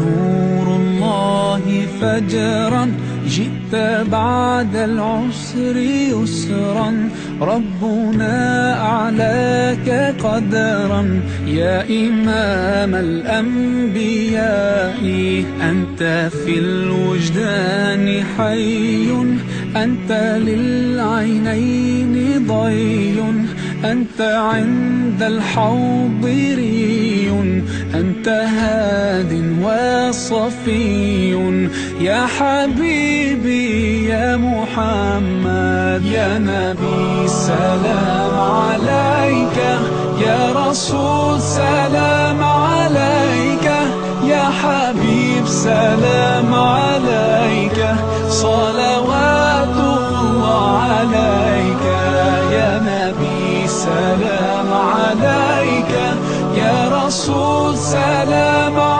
نور الله فجرا، جئت بعد العسر يسرا، ربنا أعلاك قدرا يا إمام الأنبياء. أنت في الوجدان حي، أنت للعينين ضي، أنت عند الحوض ري، أنت هاد وصفي يا حبيبي يا محمد. يا نبي سلام عليك، يا رسول سلام عليك، يا حبيب سلام عليك.